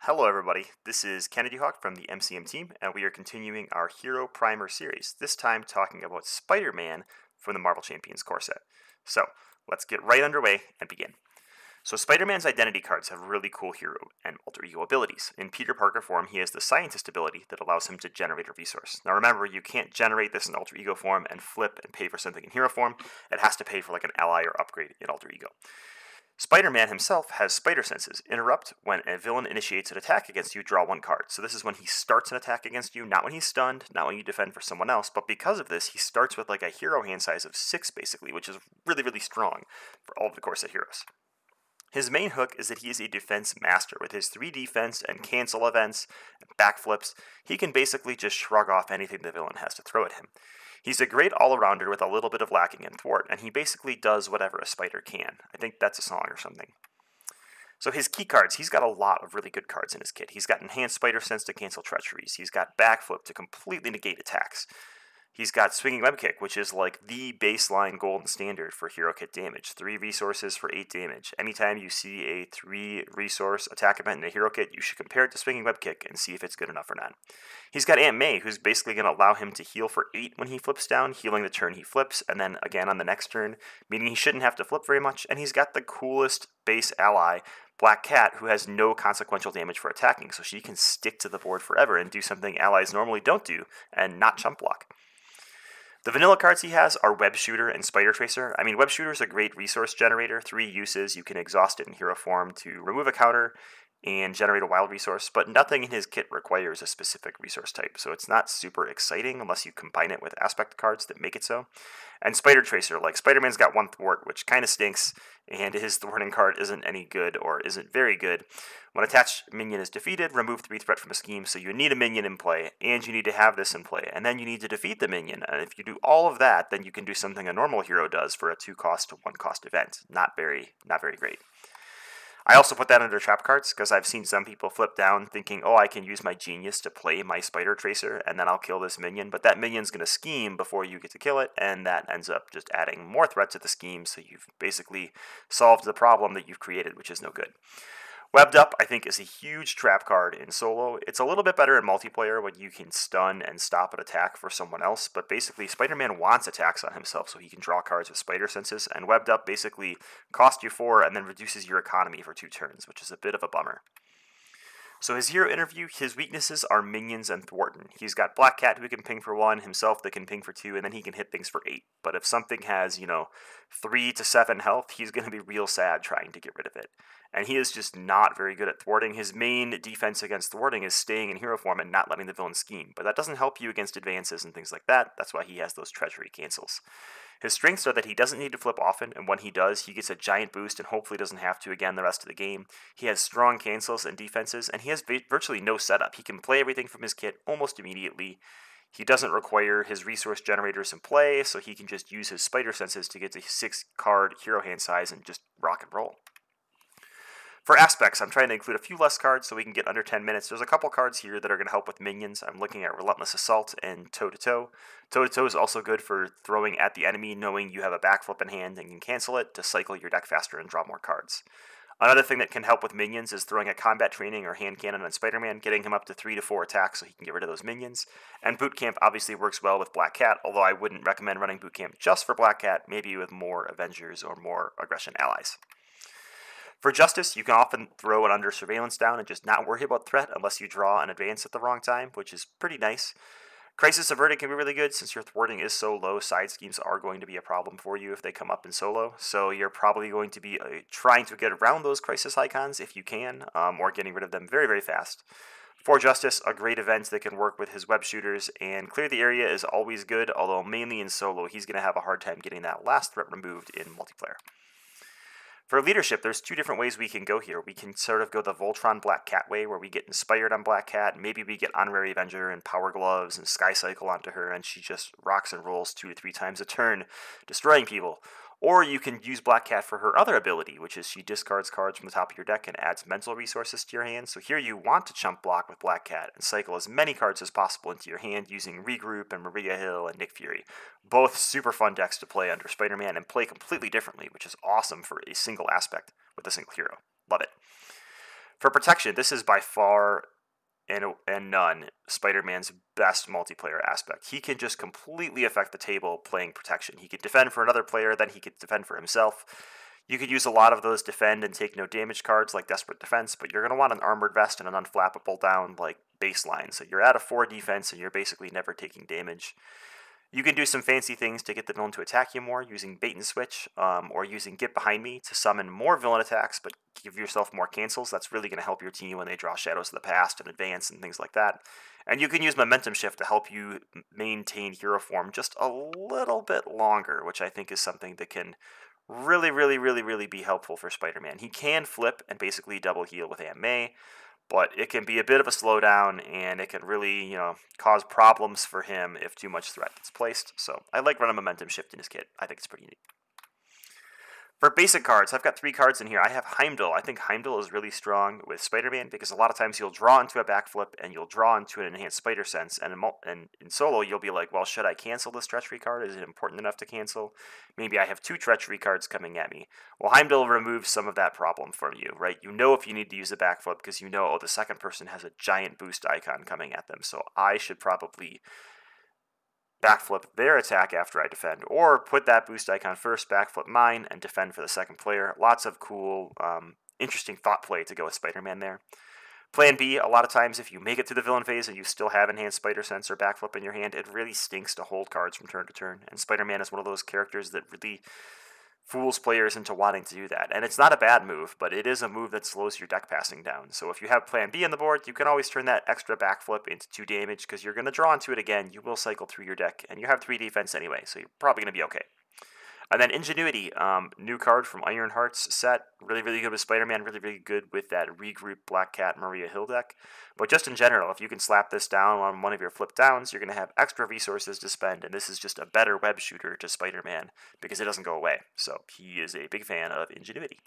Hello everybody, this is KennedyHawk from the MCM team, and we are continuing our Hero Primer series, this time talking about Spider-Man from the Marvel Champions core set. So, let's get right underway and begin. So Spider-Man's identity cards have really cool hero and alter ego abilities. In Peter Parker form, he has the Scientist ability that allows him to generate a resource. Now remember, you can't generate this in alter ego form and flip and pay for something in hero form. It has to pay for like an ally or upgrade in alter ego. Spider-Man himself has spider senses. Interrupt: when a villain initiates an attack against you, draw one card. So this is when he starts an attack against you, not when he's stunned, not when you defend for someone else, but because of this, he starts with like a hero hand size of 6 basically, which is really, really strong for all of the core set heroes. His main hook is that he is a defense master. With his 3 defense and cancel events and backflips, he can basically just shrug off anything the villain has to throw at him. He's a great all-arounder with a little bit of lacking in thwart, and he basically does whatever a spider can. I think that's a song or something. So his key cards, he's got a lot of really good cards in his kit. He's got Enhanced Spider Sense to cancel treacheries. He's got Backflip to completely negate attacks. He's got Swinging Web Kick, which is like the baseline golden standard for hero kit damage. 3 resources for 8 damage. Anytime you see a 3 resource attack event in a hero kit, you should compare it to Swinging Web Kick and see if it's good enough or not. He's got Aunt May, who's basically going to allow him to heal for 8 when he flips down, healing the turn he flips, and then again on the next turn, meaning he shouldn't have to flip very much. And he's got the coolest base ally, Black Cat, who has no consequential damage for attacking, so she can stick to the board forever and do something allies normally don't do, and not chump block. The vanilla cards he has are Web Shooter and Spider Tracer. I mean, Web Shooter is a great resource generator. 3 uses. You can exhaust it in hero form to remove a counter and generate a wild resource, but nothing in his kit requires a specific resource type, so it's not super exciting unless you combine it with aspect cards that make it so. And Spider Tracer, like Spider-Man's got 1 thwart, which kind of stinks, and his thwarting card isn't any good or isn't very good. When attached minion is defeated, remove 3 threat from a scheme, so you need a minion in play, and you need to have this in play, and then you need to defeat the minion, and if you do all of that, then you can do something a normal hero does for a 2 cost to 1 cost event. Not very great. I also put that under trap cards because I've seen some people flip down thinking, oh, I can use my genius to play my Spider Tracer and then I'll kill this minion, but that minion's going to scheme before you get to kill it, and that ends up just adding more threat to the scheme, so you've basically solved the problem that you've created, which is no good. Webbed Up, I think, is a huge trap card in solo. It's a little bit better in multiplayer when you can stun and stop an attack for someone else, but basically Spider-Man wants attacks on himself so he can draw cards with spider senses, and Webbed Up basically costs you 4 and then reduces your economy for 2 turns, which is a bit of a bummer. So his hero interview, his weaknesses are minions and thwarting. He's got Black Cat who can ping for 1, himself that can ping for 2, and then he can hit things for 8. But if something has, 3 to 7 health, he's going to be real sad trying to get rid of it. And he is just not very good at thwarting. His main defense against thwarting is staying in hero form and not letting the villain scheme. But that doesn't help you against advances and things like that. That's why he has those treachery cancels. His strengths are that he doesn't need to flip often, and when he does, he gets a giant boost and hopefully doesn't have to again the rest of the game. He has strong cancels and defenses, and he has virtually no setup. He can play everything from his kit almost immediately. He doesn't require his resource generators in play, so he can just use his spider senses to get to 6-card hero hand size and just rock and roll. For aspects, I'm trying to include a few less cards so we can get under 10 minutes. There's a couple cards here that are going to help with minions. I'm looking at Relentless Assault and Toe-to-Toe. Toe-to-Toe is also good for throwing at the enemy, knowing you have a backflip in hand and can cancel it to cycle your deck faster and draw more cards. Another thing that can help with minions is throwing a combat training or hand cannon on Spider-Man, getting him up to 3 to 4 attacks so he can get rid of those minions. And Boot Camp obviously works well with Black Cat, although I wouldn't recommend running Boot Camp just for Black Cat, maybe with more Avengers or more Aggression allies. For Justice, you can often throw an Under Surveillance down and just not worry about threat unless you draw an advance at the wrong time, which is pretty nice. Crisis Averted can be really good since your thwarting is so low. Side schemes are going to be a problem for you if they come up in solo, so you're probably going to be trying to get around those crisis icons if you can, or getting rid of them very, very fast. For Justice, a great event that can work with his web shooters, and Clear the Area is always good, although mainly in solo he's going to have a hard time getting that last threat removed in multiplayer. For leadership, there's 2 different ways we can go here. We can sort of go the Voltron Black Cat way, where we get inspired on Black Cat. Maybe we get Honorary Avenger and Power Gloves and Sky Cycle onto her, and she just rocks and rolls 2 to 3 times a turn, destroying people. Or you can use Black Cat for her other ability, which is she discards cards from the top of your deck and adds mental resources to your hand. So here you want to chump block with Black Cat and cycle as many cards as possible into your hand using Regroup and Maria Hill and Nick Fury. Both super fun decks to play under Spider-Man and play completely differently, which is awesome for a single aspect with a single hero. Love it. For protection, this is by far and none Spider-Man's best multiplayer aspect. He can just completely affect the table playing protection. He can defend for another player, then he can defend for himself. You could use a lot of those defend and take no damage cards like Desperate Defense, but you're going to want an Armored Vest and an Unflappable down like baseline. So you're at a 4 defense and you're basically never taking damage. You can do some fancy things to get the villain to attack you more using Bait and Switch, or using Get Behind Me to summon more villain attacks, but give yourself more cancels. That's really going to help your team when they draw Shadows of the Past and Advance and things like that. And you can use Momentum Shift to help you maintain hero form just a little bit longer, which I think is something that can really be helpful for Spider-Man. He can flip and basically double heal with Aunt May, but it can be a bit of a slowdown, and it can really, cause problems for him if too much threat gets placed. So I like running Momentum Shift in his kit. I think it's pretty neat. For basic cards, I've got 3 cards in here. I have Heimdall. I think Heimdall is really strong with Spider-Man because a lot of times you'll draw into a backflip and you'll draw into an enhanced Spider Sense. And in solo, you'll be like, well, should I cancel this treachery card? Is it important enough to cancel? Maybe I have 2 treachery cards coming at me. Well, Heimdall removes some of that problem from you, right? You know if you need to use a backflip because you know, the second person has a giant boost icon coming at them. So I should probably backflip their attack after I defend, or put that boost icon first, backflip mine, and defend for the second player. Lots of cool, interesting thought play to go with Spider-Man there. Plan B, a lot of times if you make it to the villain phase and you still have Enhanced Spider Sense or backflip in your hand, it really stinks to hold cards from turn to turn, and Spider-Man is one of those characters that really fools players into wanting to do that. And it's not a bad move, but it is a move that slows your deck passing down. So if you have Plan B on the board, you can always turn that extra backflip into 2 damage because you're going to draw into it again. You will cycle through your deck, and you have 3 defense anyway, so you're probably going to be okay. And then Ingenuity, new card from Ironheart's set. Really good with Spider-Man. Really good with that Regroup Black Cat Maria Hill deck. But just in general, if you can slap this down on one of your flip downs, you're going to have extra resources to spend. And this is just a better web shooter to Spider-Man because it doesn't go away. So he is a big fan of Ingenuity.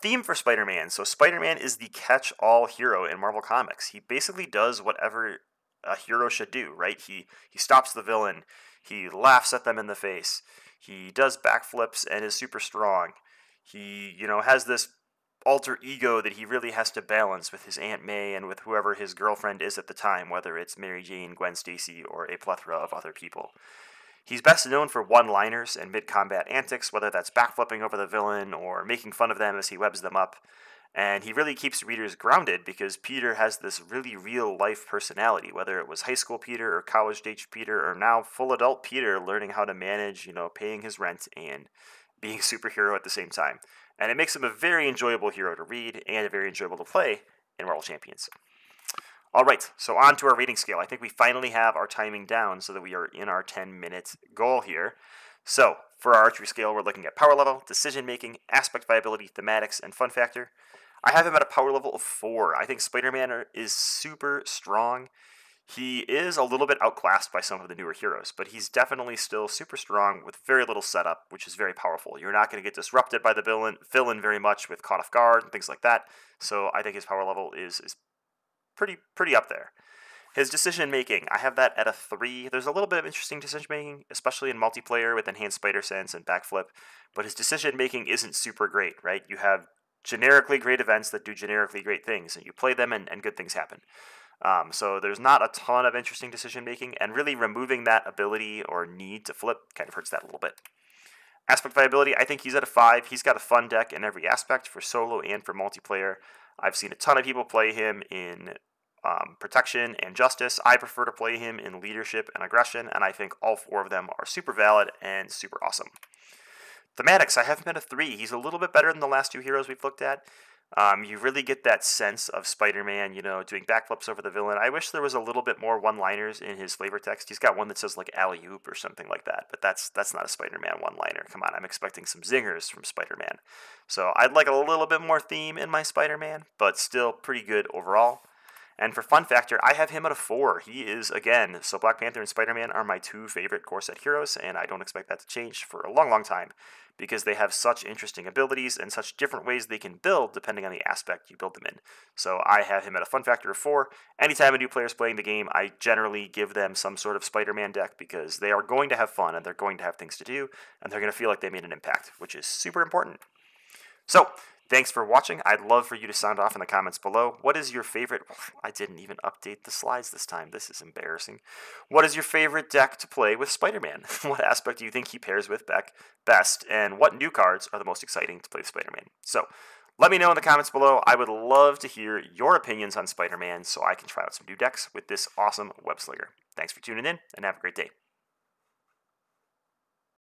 Theme for Spider-Man. So Spider-Man is the catch-all hero in Marvel Comics. He basically does whatever a hero should do, right? He stops the villain. He laughs at them in the face. He does backflips and is super strong. He, has this alter ego that he really has to balance with his Aunt May and with whoever his girlfriend is at the time, whether it's Mary Jane, Gwen Stacy, or a plethora of other people. He's best known for one-liners and mid-combat antics, whether that's backflipping over the villain or making fun of them as he webs them up. And he really keeps readers grounded because Peter has this really real-life personality, whether it was high school Peter or college-age Peter or now full adult Peter learning how to manage, paying his rent and being a superhero at the same time. And it makes him a very enjoyable hero to read and very enjoyable to play in Marvel Champions. All right, so on to our rating scale. I think we finally have our timing down so that we are in our 10-minute goal here. So for our archery scale, we're looking at power level, decision-making, aspect viability, thematics, and fun factor. I have him at a power level of 4. I think Spider-Man is super strong. He is a little bit outclassed by some of the newer heroes, but he's definitely still super strong with very little setup, which is very powerful. You're not going to get disrupted by the villain very much with caught off guard and things like that. So I think his power level is pretty up there. His decision-making, I have that at a 3. There's a little bit of interesting decision-making, especially in multiplayer with Enhanced Spider Sense and Backflip, but his decision-making isn't super great, right? You have generically great events that do generically great things, and you play them and good things happen. So there's not a ton of interesting decision-making, and really removing that ability or need to flip kind of hurts that a little bit. Aspect viability, I think he's at a 5. He's got a fun deck in every aspect for solo and for multiplayer. I've seen a ton of people play him in protection and justice. I prefer to play him in leadership and aggression, and I think all 4 of them are super valid and super awesome. Thematics, I have him at a 3. He's a little bit better than the last 2 heroes we've looked at. You really get that sense of Spider-Man, doing backflips over the villain. I wish there was a little bit more one-liners in his flavor text. He's got one that says like alley-oop or something like that, but that's not a Spider-Man one-liner. Come on, I'm expecting some zingers from Spider-Man. So I'd like a little bit more theme in my Spider-Man, but still pretty good overall. And for fun factor, I have him at a 4. He is, again, so Black Panther and Spider-Man are my 2 favorite core set heroes, and I don't expect that to change for a long time, because they have such interesting abilities and such different ways they can build depending on the aspect you build them in. So I have him at a fun factor of 4. Anytime a new player is playing the game, I generally give them some sort of Spider-Man deck because they are going to have fun and they're going to have things to do, and they're going to feel like they made an impact, which is super important. So Thanks for watching. I'd love for you to sound off in the comments below. What is your favorite? I didn't even update the slides this time. This is embarrassing. What is your favorite deck to play with Spider-Man? What aspect do you think he pairs with Beck best? And what new cards are the most exciting to play with Spider-Man? So let me know in the comments below. I would love to hear your opinions on Spider-Man so I can try out some new decks with this awesome web slinger. Thanks for tuning in and have a great day.